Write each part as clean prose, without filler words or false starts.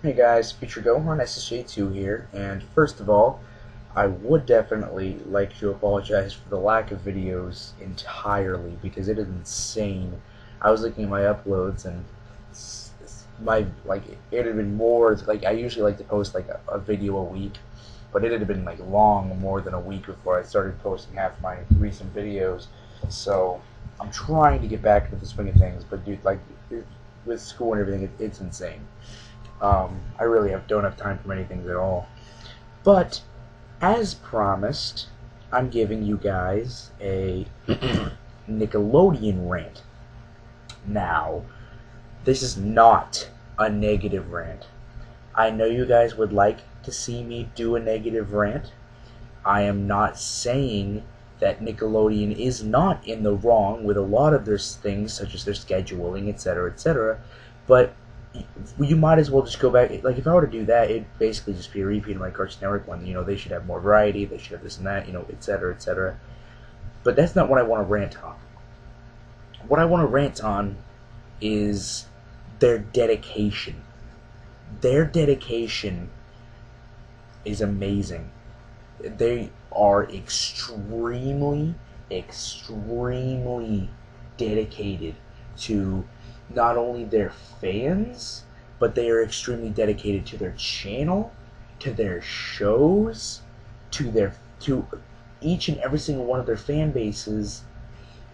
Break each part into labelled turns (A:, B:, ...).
A: Hey guys, Future Gohan SSJ2 here, and first of all, I would definitely like to apologize for the lack of videos entirely, because it is insane. I was looking at my uploads, and it had been more, like, I usually like to post, like, a video a week, but it had been, like, long, more than a week before I started posting half my recent videos, so I'm trying to get back into the swing of things, but dude, like, with school and everything, it's insane. I really don't have time for many things at all. But, as promised, I'm giving you guys a Nickelodeon rant. Now, this is not a negative rant. I know you guys would like to see me do a negative rant. I am not saying that Nickelodeon is not in the wrong with a lot of their things, such as their scheduling, etc., etc., but you might as well just go back. Like, if I were to do that, it'd basically just be a repeat of my Cartoon Network one. They should have more variety, they should have this and that, etc., etc. But that's not what I want to rant on. What I want to rant on is their dedication. Their dedication is amazing. They are extremely, extremely dedicated to not only their fans, but they are extremely dedicated to their channel, to their shows, to each and every single one of their fan bases,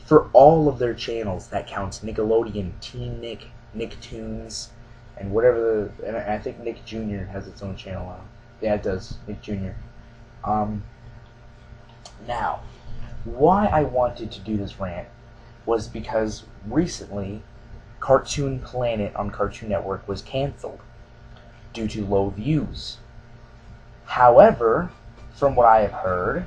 A: for all of their channels. That counts Nickelodeon, Teen Nick, Nicktoons, and whatever and I think Nick Jr. has its own channel now. Yeah, it does, Nick Jr. Now, why I wanted to do this rant was because recently Cartoon Planet on Cartoon Network was canceled due to low views. However, from what I have heard,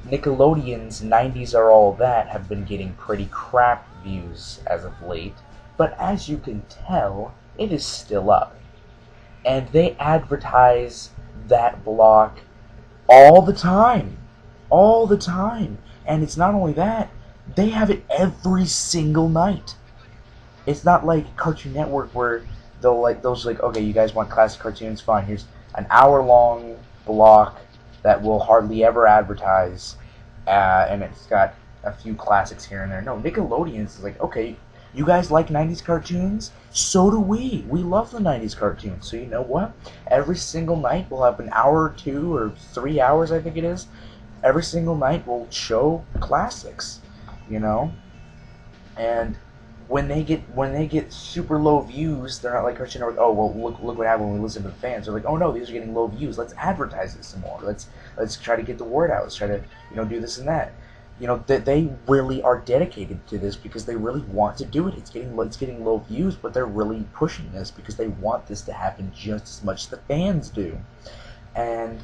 A: Nickelodeon's 90s Are All That have been getting pretty crap views as of late, but as you can tell, it is still up. And they advertise that block all the time. All the time. And it's not only that, they have it every single night. It's not like Cartoon Network where okay, you guys want classic cartoons? Fine, here's an hour-long block that will hardly ever advertise, and it's got a few classics here and there. No, Nickelodeon's is like, okay, you guys like 90s cartoons? So do we. We love the 90s cartoons. So you know what? Every single night we'll have an hour or 2 or 3 hours, I think it is. Every single night we'll show classics, and when they get super low views, they're not like Cartoon Network. Oh well, look what happened when we listen to the fans. They're like, oh no, these are getting low views. Let's advertise this some more. Let's try to get the word out. Let's try to do this and that. They really are dedicated to this because they really want to do it. It's getting low views, but they're really pushing this because they want this to happen just as much as the fans do, and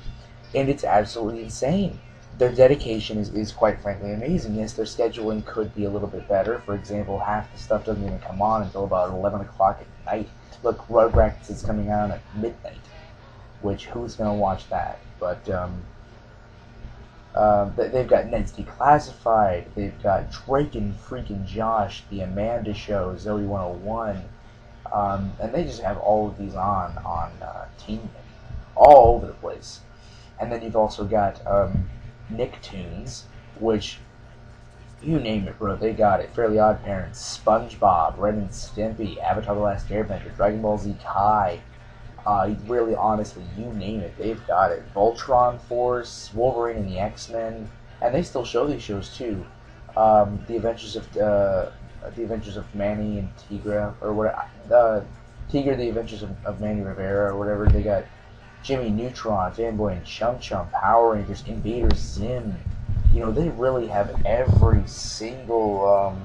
A: it's absolutely insane. Their dedication is quite frankly amazing. Yes, their scheduling could be a little bit better. For example, half the stuff doesn't even come on until about 11 o'clock at night. Look, Rugrats is coming on at midnight, which who's going to watch that? But they've got Ned's Declassified, they've got Drake and freaking Josh, The Amanda Show, Zoe 101, and they just have all of these on Teen Nick, all over the place. And then you've also got Nicktoons, which, you name it, bro, they got it. Fairly Odd Parents, SpongeBob, Ren and Stimpy, Avatar: The Last Airbender, Dragon Ball Z Kai. Really, honestly, you name it, they've got it. Voltron Force, Wolverine and the X-Men, and they still show these shows too. The Adventures of Manny and Tigra, or what? Tigra, The Adventures of Manny Rivera, or whatever. They got Jimmy Neutron, Fanboy and Chum Chum, Power Rangers, Invader Zim. They really have every single,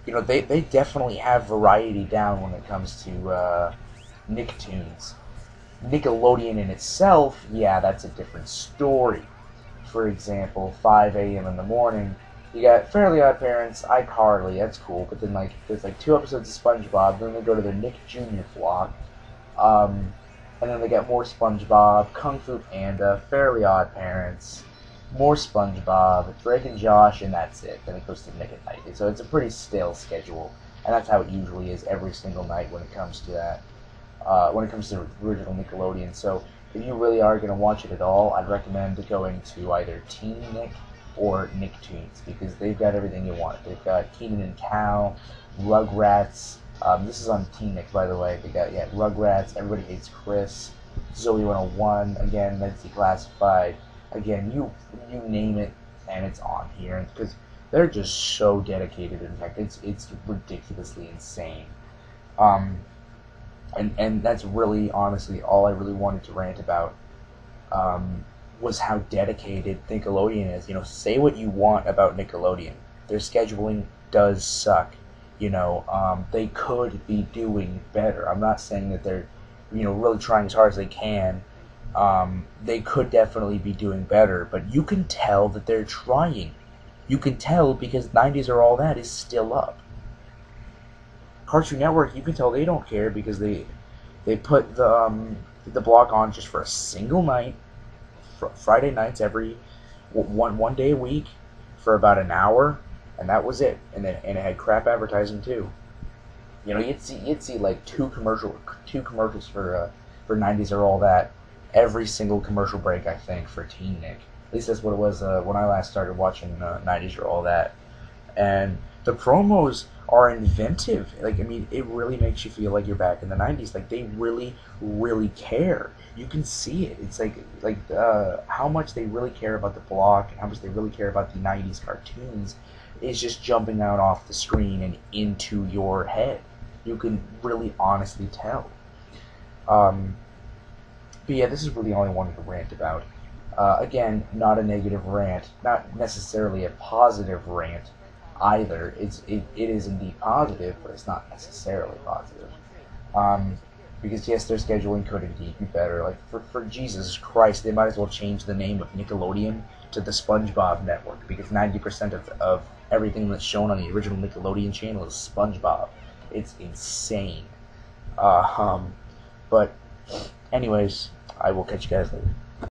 A: they definitely have variety down when it comes to Nicktoons. Nickelodeon in itself, yeah, that's a different story. For example, 5 a.m. in the morning, you got Fairly Odd Parents, iCarly, that's cool, but then there's 2 episodes of SpongeBob, then they go to the Nick Jr. block, and then they got more SpongeBob, Kung Fu Panda, Fairly Odd Parents, more SpongeBob, Drake and Josh, and that's it. Then it goes to Nick at Night. So it's a pretty stale schedule, and that's how it usually is every single night when it comes to that. when it comes to original Nickelodeon. So if you really are going to watch it at all, I'd recommend going to either Teen Nick or Nicktoons, because they've got everything you want. They've got Keenan and Cal, Rugrats. This is on Teen Nick, by the way. They got Rugrats, Everybody Hates Chris, Zoe 101. Again, that's declassified. Again, you name it, and it's on here, because they're just so dedicated. In fact, it's ridiculously insane. And that's really, honestly, all I really wanted to rant about. Was how dedicated Nickelodeon is. Say what you want about Nickelodeon. Their scheduling does suck. They could be doing better. I'm not saying that they're, really trying as hard as they can. They could definitely be doing better, but you can tell that they're trying. You can tell because 90s Are All That is still up. Cartoon Network, you can tell they don't care because they put the block on just for a single night, Friday nights every one day a week for about an hour, and that was it. And it had crap advertising too. You'd see like two commercials for 90s Are All That every single commercial break, I think, for Teen Nick. At least that's what it was when I last started watching 90s Are All That. And the promos are inventive. It really makes you feel like you're back in the 90s. Like, they really, really care. You can see it. It's how much they really care about the block and how much they really care about the 90s cartoons is just jumping out off the screen and into your head. You can really honestly tell. But yeah, this is really all I wanted to rant about. Again, not a negative rant, not necessarily a positive rant either. It is indeed positive, but it's not necessarily positive. Because yes, their scheduling could indeed be better. Like, for Jesus Christ, they might as well change the name of Nickelodeon to the SpongeBob Network, because 90% of everything that's shown on the original Nickelodeon channel is SpongeBob. It's insane. But anyways, I will catch you guys later.